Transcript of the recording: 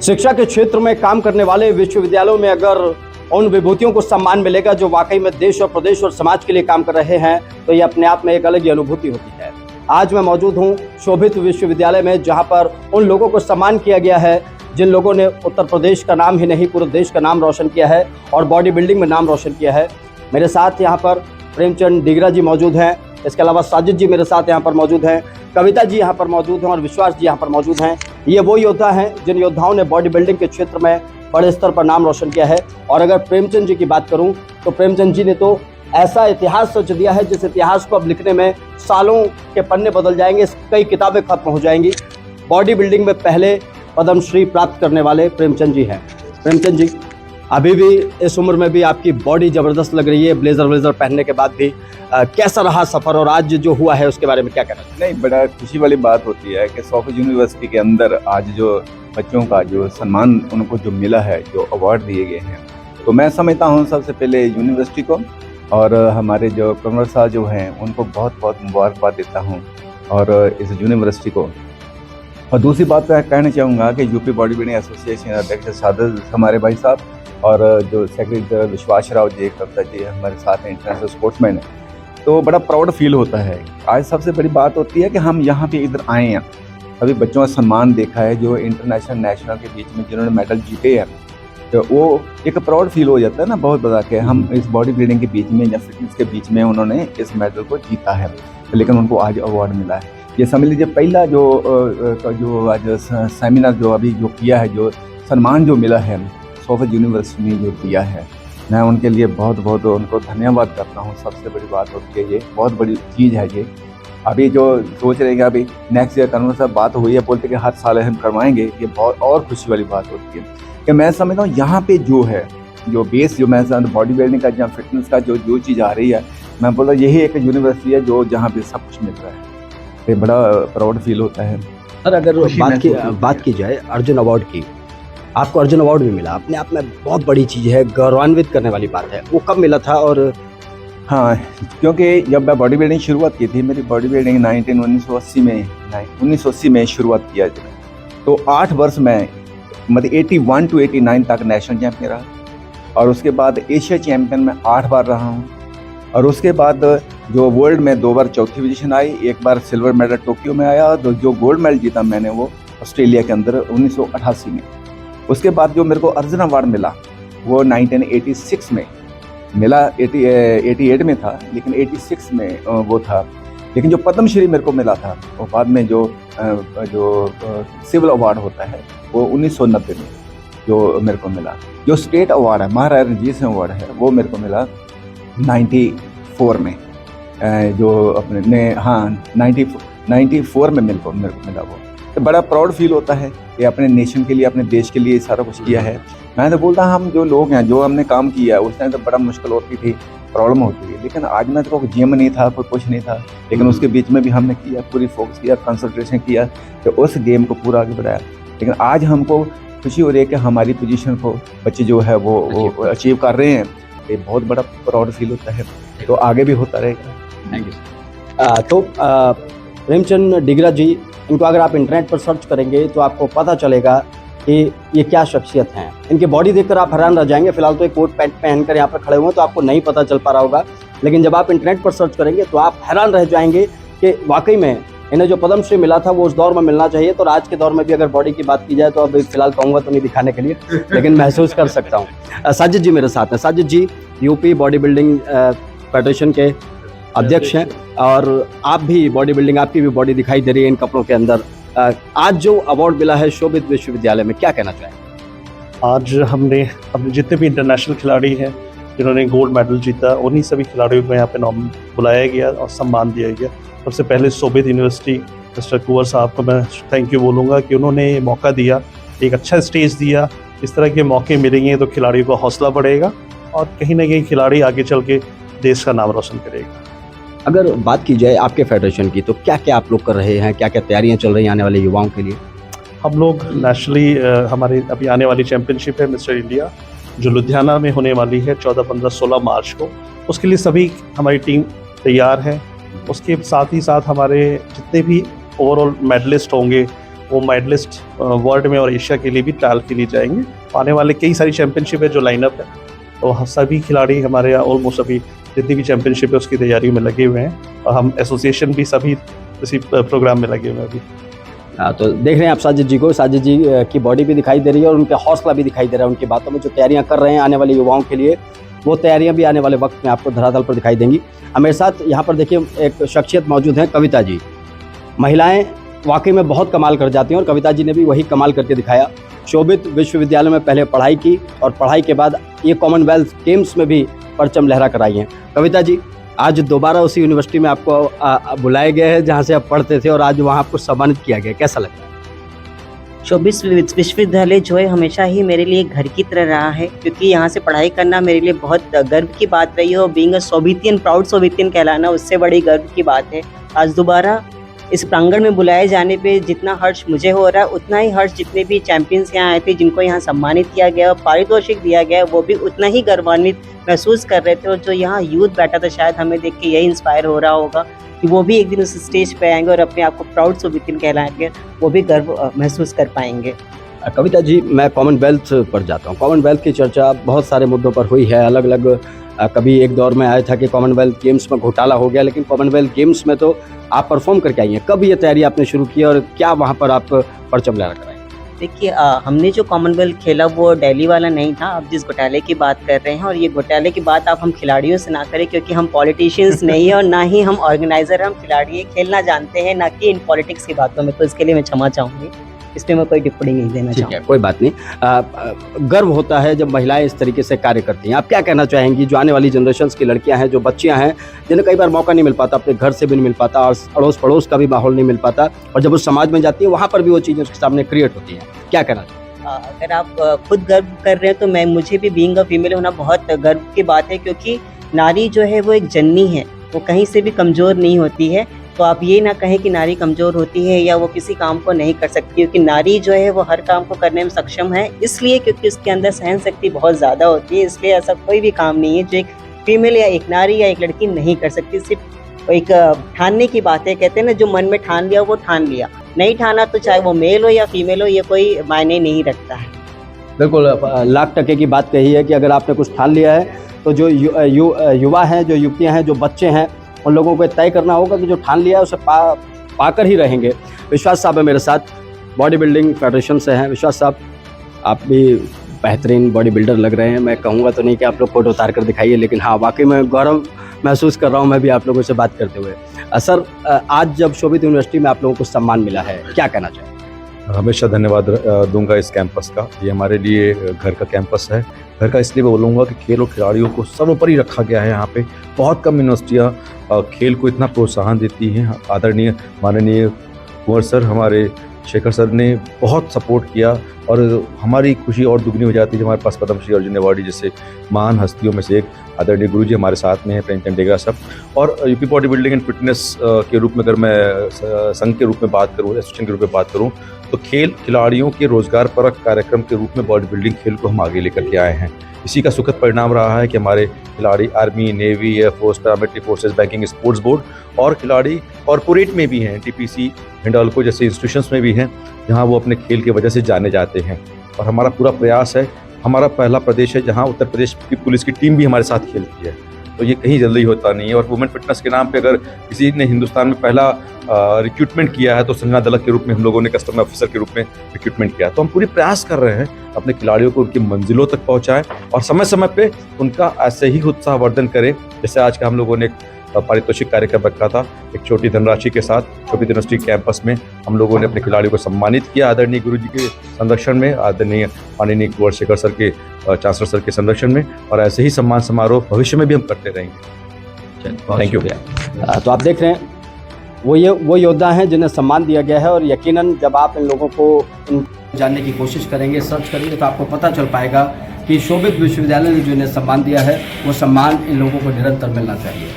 शिक्षा के क्षेत्र में काम करने वाले विश्वविद्यालयों में अगर उन विभूतियों को सम्मान मिलेगा जो वाकई में देश और प्रदेश और समाज के लिए काम कर रहे हैं, तो ये अपने आप में एक अलग ही अनुभूति होती है। आज मैं मौजूद हूँ शोभित विश्वविद्यालय में, जहाँ पर उन लोगों को सम्मान किया गया है जिन लोगों ने उत्तर प्रदेश का नाम ही नहीं पूरे देश का नाम रोशन किया है और बॉडी बिल्डिंग में नाम रोशन किया है। मेरे साथ यहाँ पर प्रेमचंद डिगरा जी मौजूद हैं, इसके अलावा साजिद जी मेरे साथ यहाँ पर मौजूद हैं, कविता जी यहाँ पर मौजूद हैं और विश्वास जी यहाँ पर मौजूद हैं। ये वो योद्धा हैं जिन योद्धाओं ने बॉडी बिल्डिंग के क्षेत्र में बड़े स्तर पर नाम रोशन किया है। और अगर प्रेमचंद जी की बात करूँ तो प्रेमचंद जी ने तो ऐसा इतिहास रच दिया है जिस इतिहास को अब लिखने में सालों के पन्ने बदल जाएंगे, कई किताबें खत्म हो जाएंगी। बॉडी बिल्डिंग में पहले पद्मश्री प्राप्त करने वाले प्रेमचंद जी हैं। प्रेमचंद जी, अभी भी इस उम्र में भी आपकी बॉडी ज़बरदस्त लग रही है, ब्लेजर पहनने के बाद भी। कैसा रहा सफ़र और आज जो हुआ है उसके बारे में क्या कहना चाहिए? नहीं, बड़ा खुशी वाली बात होती है कि सॉफिट यूनिवर्सिटी के अंदर आज जो बच्चों का जो सम्मान उनको जो मिला है, जो अवार्ड दिए गए हैं, तो मैं समझता हूँ सबसे पहले यूनिवर्सिटी को और हमारे जो कमर साहब जो हैं उनको बहुत बहुत मुबारकबाद देता हूँ और इस यूनिवर्सिटी को। और दूसरी बात मैं कहना चाहूँगा कि यूपी बॉडी बिल्डिंग एसोसिएशन अध्यक्ष सादत हमारे भाई साहब और जो सेक्रेटरी विश्वास राव जी, कविता जी हमारे साथ हैं, इंटरनेशनल स्पोर्ट्समैन हैं, तो बड़ा प्राउड फील होता है। आज सबसे बड़ी बात होती है कि हम यहाँ पे इधर आए हैं, सभी बच्चों का सम्मान देखा है जो इंटरनेशनल नेशनल के बीच में जिन्होंने मेडल जीते हैं, तो वो एक प्राउड फील हो जाता है ना बहुत बड़ा कि हम इस बॉडी बिल्डिंग के बीच में या फिटनेस के बीच में उन्होंने इस मेडल को जीता है, लेकिन उनको आज अवार्ड मिला है। ये समझ लीजिए पहला जो आज सेमिनार जो अभी जो किया है, जो सम्मान जो मिला है सॉफिट यूनिवर्सिटी ने जो दिया है, मैं उनके लिए बहुत बहुत उनको धन्यवाद करता हूँ। सबसे बड़ी बात होती है, ये बहुत बड़ी चीज़ है। ये अभी जो सोच रहे हैं कि अभी नेक्स्ट ईयर कन्वर साहब बात हुई है, बोलते कि हर साल हम करवाएंगे, ये बहुत और खुशी वाली बात होती है कि मैं समझता हूँ यहाँ पे जो है जो बेस जो मैं बॉडी बिल्डिंग का या फिटनेस का जो चीज़ आ रही है, मैं बोला यही एक यूनिवर्सिटी है जो जहाँ पे सब कुछ मिल रहा है, ये बड़ा प्राउड फील होता है। सर, अगर बात की जाए अर्जुन अवार्ड की, आपको अर्जुन अवार्ड भी मिला, अपने आप में बहुत बड़ी चीज़ है, गौरवान्वित करने वाली बात है। वो कब मिला था? और हाँ, क्योंकि जब मैं बॉडी बिल्डिंग शुरुआत की थी, मेरी बॉडी बिल्डिंग 1980 में शुरुआत किया था, तो 8 वर्ष में मतलब 81 to 89 तक नेशनल चैम्पियन रहा और उसके बाद एशिया चैम्पियन में 8 बार रहा हूँ और उसके बाद जो वर्ल्ड में 2 बार चौथी पोजीशन आई, 1 बार सिल्वर मेडल टोक्यो में आया, तो जो गोल्ड मेडल जीता मैंने वो ऑस्ट्रेलिया के अंदर 1988 में। उसके बाद जो मेरे को अर्जुन अवार्ड मिला वो 1986 में मिला, 88 में था लेकिन 86 में वो था। लेकिन जो पद्मश्री मेरे को मिला था वो बाद में जो सिविल अवार्ड होता है वो 1990 में जो मेरे को मिला। जो स्टेट अवार्ड है, महाराजा रणजीत सिंह अवार्ड है, वो मेरे को मिला 94 में, जो अपने 94 में मेरे को मिला वो। तो बड़ा प्राउड फील होता है कि अपने नेशन के लिए, अपने देश के लिए सारा कुछ किया है। मैं तो बोलता हम जो लोग हैं, जो हमने काम किया है, उस टाइम तो बड़ा मुश्किल होती थी, प्रॉब्लम होती थी, लेकिन आज में तो जिम नहीं था, कोई कुछ नहीं था, लेकिन उसके बीच में भी हमने किया, पूरी फोकस किया, कंसंट्रेशन किया, तो उस गेम को पूरा आगे बढ़ाया। लेकिन आज हमको खुशी हो रही है कि हमारी पोजीशन को बच्चे जो है वो अचीव कर रहे हैं, ये बहुत बड़ा प्राउड फील होता है, तो आगे भी होता रहेगा। Thank you. तो प्रेमचंद डिगरा जी, इनको अगर आप इंटरनेट पर सर्च करेंगे तो आपको पता चलेगा कि ये क्या शख्सियत हैं। इनकी बॉडी देखकर आप हैरान रह जाएंगे। फिलहाल तो एक कोट पैंट पहनकर यहाँ पर खड़े हुए हैं तो आपको नहीं पता चल पा रहा होगा, लेकिन जब आप इंटरनेट पर सर्च करेंगे तो आप हैरान रह जाएंगे कि वाकई में इन्हें जो पद्मश्री मिला था वो उस दौर में मिलना चाहिए। तो आज के दौर में भी अगर बॉडी की बात की जाए तो अब फिलहाल कहूँगा तो नहीं दिखाने के लिए, लेकिन महसूस कर सकता हूँ। साजिद जी मेरे साथ हैं। साजिद जी यूपी बॉडी बिल्डिंग फेडरेशन के अध्यक्ष हैं और आप भी बॉडी बिल्डिंग, आपकी भी बॉडी दिखाई दे रही है इन कपड़ों के अंदर। आज जो अवार्ड मिला है शोभित विश्वविद्यालय में, क्या कहना चाहेंगे? आज हमने अपने जितने भी इंटरनेशनल खिलाड़ी हैं जिन्होंने गोल्ड मेडल जीता, उन्हीं सभी खिलाड़ियों को यहाँ पे नाम बुलाया गया और सम्मान दिया गया। सबसे पहले शोभित यूनिवर्सिटी मिस्टर कुंवर साहब को मैं थैंक यू बोलूँगा कि उन्होंने मौका दिया, एक अच्छा स्टेज दिया। इस तरह के मौके मिलेंगे तो खिलाड़ियों का हौसला बढ़ेगा और कहीं ना कहीं खिलाड़ी आगे चल के देश का नाम रोशन करेगा। अगर बात की जाए आपके फेडरेशन की, तो क्या क्या आप लोग कर रहे हैं, क्या क्या तैयारियां चल रही हैं आने वाले युवाओं के लिए? हम लोग नेशनली हमारे अभी आने वाली चैम्पियनशिप है मिस्टर इंडिया, जो लुधियाना में होने वाली है 14, 15, 16 मार्च को। उसके लिए सभी हमारी टीम तैयार है। उसके साथ ही साथ हमारे जितने भी ओवरऑल मेडलिस्ट होंगे वो मेडलिस्ट वर्ल्ड में और एशिया के लिए भी ट्रायल के लिए जाएंगे। आने वाले कई सारी चैंपियनशिप है जो लाइनअप है, तो सभी खिलाड़ी हमारे यहाँ ऑलमोस्ट अभी जितनी भी चैंपियनशिप है उसकी तैयारियों में लगे हुए हैं, और हम एसोसिएशन भी सभी इसी प्रोग्राम में लगे हुए हैं अभी। तो देख रहे हैं आप साजिद जी को, साजिद जी की बॉडी भी दिखाई दे रही है और उनका हौसला भी दिखाई दे रहा है। उनकी बातों में जो तैयारियां कर रहे हैं आने वाले युवाओं के लिए, वो तैयारियां भी आने वाले वक्त में आपको धरातल पर दिखाई देंगी। मेरे साथ यहाँ पर देखिए एक शख्सियत मौजूद है, कविता जी। महिलाएं वाकई में बहुत कमाल कर जाती हैं और कविता जी ने भी वही कमाल करके दिखाया। शोभित विश्वविद्यालय में पहले पढ़ाई की और पढ़ाई के बाद ये कॉमनवेल्थ गेम्स में भी परचम लहरा कर आई हैं। कविता जी, आज दोबारा उसी यूनिवर्सिटी में आपको बुलाए गए हैं जहाँ से आप पढ़ते थे और आज वहाँ आपको सम्मानित किया गया, कैसा लग रहा है? शोभित विश्वविद्यालय जो है हमेशा ही मेरे लिए घर की तरह रहा है, क्योंकि यहाँ से पढ़ाई करना मेरे लिए बहुत गर्व की बात रही है और बीइंग अ सोवियतियन, प्राउड सोवियतियन कहलाना उससे बड़ी गर्व की बात है। आज दोबारा इस प्रांगण में बुलाए जाने पे जितना हर्ष मुझे हो रहा है, उतना ही हर्ष जितने भी चैंपियंस यहाँ आए थे जिनको यहाँ सम्मानित किया गया और पारितोषिक दिया गया, वो भी उतना ही गर्वान्वित महसूस कर रहे थे। और जो यहाँ यूथ बैठा था, शायद हमें देख के यही इंस्पायर हो रहा होगा कि वो भी एक दिन उस स्टेज पे आएंगे और अपने आप को प्राउड सोवियतियन कहलाएंगे, वो भी गर्व महसूस कर पाएंगे। कविता जी, मैं कॉमनवेल्थ पर जाता हूँ। कॉमनवेल्थ की चर्चा बहुत सारे मुद्दों पर हुई है, अलग अलग। कभी एक दौर में आया था कि कॉमनवेल्थ गेम्स में घोटाला हो गया, लेकिन कॉमनवेल्थ गेम्स में तो आप परफॉर्म करके आई हैं। कब ये तैयारी आपने शुरू की और क्या वहाँ पर आप परचम लहरा कर आई? देखिए, हमने जो कॉमनवेल्थ खेला वो दिल्ली वाला नहीं था। आप जिस घोटाले की बात कर रहे हैं, और ये घोटाले की बात आप हम खिलाड़ियों से ना करें, क्योंकि हम पॉलिटिशियंस नहीं है और ना ही हम ऑर्गेनाइजर, हम खिलाड़ी खेलना जानते हैं, ना कि इन पॉलिटिक्स की बातों में। तो इसके लिए मैं क्षमा चाहूँगी, इस पर मैं कोई टिप्पणी नहीं देना चाहूँगा। कोई बात नहीं। गर्व होता है जब महिलाएं इस तरीके से कार्य करती हैं। आप क्या कहना चाहेंगी जो आने वाली जनरेशन्स की लड़कियां हैं, जो बच्चियां हैं, जिन्हें कई बार मौका नहीं मिल पाता, अपने घर से भी नहीं मिल पाता और अड़ोस पड़ोस का भी माहौल नहीं मिल पाता, और जब उस समाज में जाती है वहाँ पर भी वो चीज़ें उसके सामने क्रिएट होती हैं, क्या कहना चाहिए? अगर आप खुद गर्व कर रहे हैं तो मुझे भी बीइंग अ फीमेल होना बहुत गर्व की बात है, क्योंकि नारी जो है वो एक जननी है, वो कहीं से भी कमज़ोर नहीं होती है। तो आप ये ना कहें कि नारी कमज़ोर होती है या वो किसी काम को नहीं कर सकती, क्योंकि नारी जो है वो हर काम को करने में सक्षम है, इसलिए क्योंकि उसके अंदर सहन शक्ति बहुत ज़्यादा होती है। इसलिए ऐसा कोई भी काम नहीं है जो एक फीमेल या एक नारी या एक लड़की नहीं कर सकती। सिर्फ एक ठानने की बात है, कहते हैं ना, जो मन में ठान लिया वो ठान लिया, नहीं ठाना तो चाहे वो मेल हो या फीमेल हो, ये कोई मायने नहीं रखता है। बिल्कुल, लाख टके की बात कही है कि अगर आपने कुछ ठान लिया है तो जो युवा हैं, जो युवतियां हैं, जो बच्चे हैं, उन लोगों को तय करना होगा कि जो ठान लिया है उसे पाकर ही रहेंगे। विश्वास साहब है मेरे साथ, बॉडी बिल्डिंग फेडरेशन से हैं। विश्वास साहब, आप भी बेहतरीन बॉडी बिल्डर लग रहे हैं। मैं कहूँगा तो नहीं कि आप लोग फोटो उतार कर दिखाइए, लेकिन हाँ, वाकई में गौरव महसूस कर रहा हूँ मैं भी आप लोगों से बात करते हुए। सर, आज जब शोभित यूनिवर्सिटी में आप लोगों को सम्मान मिला है, क्या कहना चाहिए? हमेशा धन्यवाद दूंगा इस कैंपस का। ये हमारे लिए घर का कैंपस है। घर का इसलिए बोलूँगा कि खेल और खिलाड़ियों को सर्वोपरि रखा गया है। यहाँ पे बहुत कम यूनिवर्सिटियाँ खेल को इतना प्रोत्साहन देती हैं। आदरणीय माननीय कुंवर सर, हमारे शेखर सर ने बहुत सपोर्ट किया और हमारी खुशी और दुगनी हो जाती है जब हमारे पास पद्मश्री अर्जुन अवार्डी जैसे महान हस्तियों में से एक आदरणीय गुरु जी हमारे साथ में हैं, प्रेमचंद डेगरा साहब। और UP body building and fitness के रूप में अगर मैं संघ के रूप में बात करूँ, एसोसिएशन के रूप में बात करूँ, तो खेल खिलाड़ियों के रोजगार परक कार्यक्रम के रूप में बॉडी बिल्डिंग खेल को हम आगे लेकर के आए हैं। इसी का सुखद परिणाम रहा है कि हमारे खिलाड़ी army, navy, air force, paramilitary forces, banking, sports board और खिलाड़ी कॉरपोरेट में भी हैं, टीपीसी, हिंडाल्को जैसे इंस्टीट्यूशंस में भी हैं, जहां वो अपने खेल की वजह से जाने जाते हैं। और हमारा पूरा प्रयास है, हमारा पहला प्रदेश है जहां उत्तर प्रदेश की पुलिस की टीम भी हमारे साथ खेलती है, तो ये कहीं जल्दी होता नहीं है। और वुमेन फिटनेस के नाम पे अगर किसी ने हिंदुस्तान में पहला रिक्रूटमेंट किया है तो संजना दलक के रूप में हम लोगों ने कस्टम ऑफिसर के रूप में रिक्रूटमेंट किया। तो हम पूरी प्रयास कर रहे हैं अपने खिलाड़ियों को उनकी मंजिलों तक पहुंचाएं और समय समय पे उनका ऐसे ही उत्साहवर्धन करें। जैसे आज का हम लोगों ने पारितोषिक कार्यक्रम रखा था, एक छोटी धनराशि के साथ शोभित यूनिवर्सिटी कैंपस में हम लोगों ने अपने खिलाड़ियों को सम्मानित किया आदरणीय गुरु जी के संरक्षण में, आदरणीय माननीय कुंवर शेखर सर के चांसलर सर के संरक्षण में। और ऐसे ही सम्मान समारोह भविष्य में भी हम करते रहेंगे। Thank you. तो आप देख रहे हैं वो योद्धा हैं जिन्हें सम्मान दिया गया है, और यकीनन जब आप इन लोगों को जानने की कोशिश करेंगे, सर्च करेंगे, तो आपको पता चल पाएगा कि शोभित विश्वविद्यालय ने जो इन्हें सम्मान दिया है वो सम्मान इन लोगों को निरंतर मिलना चाहिए।